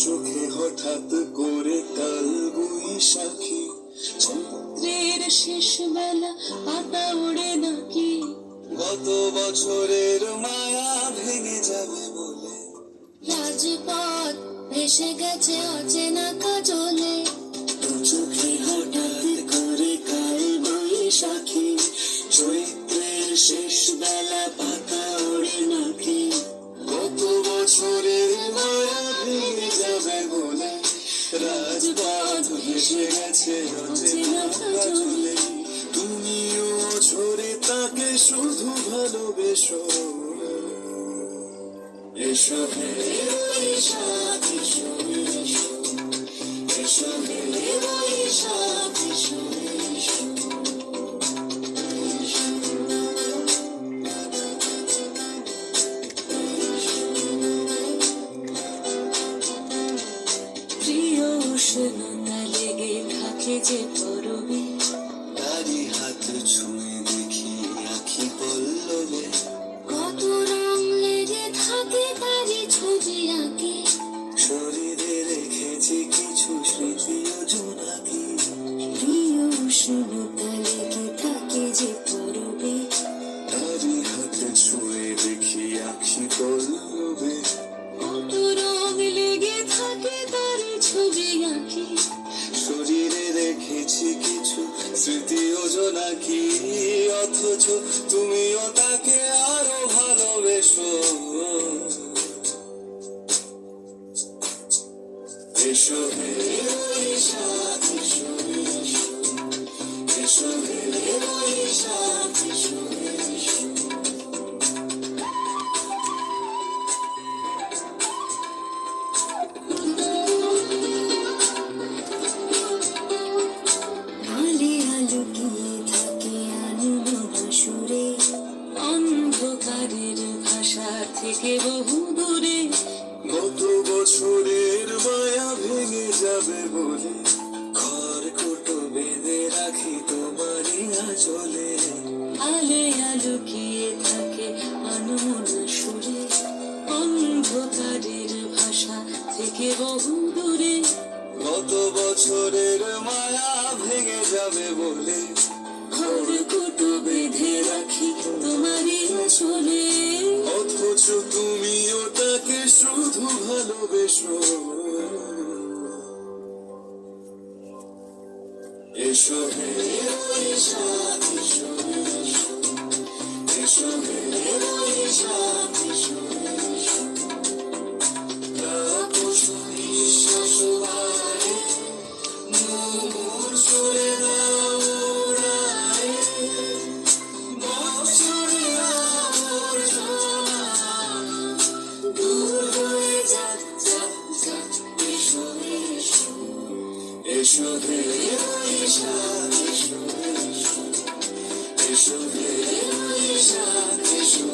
চোখে হঠাৎ করে কাল বৈশাখী, চৈত্রের শেষ বেলা পাতা ওড়ে নাকি, গত বছরের মায়া ভেঙে যাবে বলে রাজপথ ভেসে গেছে অচেনা কাজলে। চোখে হঠাৎ করে কাল বৈশাখী, চৈত্রের শেষ বেলা পাতা ওড়ে নাকি, গত বছরের মায়া ভেঙে যাবে বলে রাজপথ ভেসে গেছে অচেনা কাজলে। তুমিও ঝরে তাকে শুধু ভালোবেসো, এসো হে বৈশাখ এসো, এসো হে বৈশাখ এসো। প্রিয় উষ্ণতা লেগে থাকে যে পরবে, তারি হাত ছুঁয়ে দেখি আখি পল্লবে, কত রং লেগে থাকে তারই ছবি আঁকি, শরীরে রেখেছি কিছু স্মৃতি ও জোনাকি। প্রিয় উষ্ণতা লেগে থাকে যে পরবে, তারি হাত ছুঁয়ে দেখি আখি পল্লবে, কত রং লেগে থাকে তারই ছবি আঁকি, শরীরে রেখেছি কিছু স্মৃতি ও জোনাকি। অথচ তুমিও তাকে আরো ভালোবেসো, এসো হে বৈশাখ এসো, এসো হে বৈশাখ এসো। আলে আলোকিয়ে থাকে আনমনা সুরে, অন্ধকারের ভাষা থেকে বহু দূরে, গত বছরের মায়া ভেঙে যাবে বলে খড়কুটো বেঁধে রাখি তোমারই আঁচলে। আলে আলোকিয়ে থাকে আনমনা সুরে, অন্ধকারের ভাষা থেকে বহু দূরে, গত বছরের মায়া ভেঙে যাবে বলে খড়কুটো বেঁধে রাখি তোমারই আসলে। অথচ তুমিও তাকে শুধু ভালোবেসো, এসো হে বৈশাখ এসো, এসো হে বৈশাখ এসো। তাপস নিঃশ্বাস বাড়ে, মুমুর সুরে দাও উড়ায়, বছরের আবর্জনা দূর হয়ে যাক যাক যাক। এসো এসো, এসো হে বৈশাখ এসো, এসো হে বৈশাখ এসো।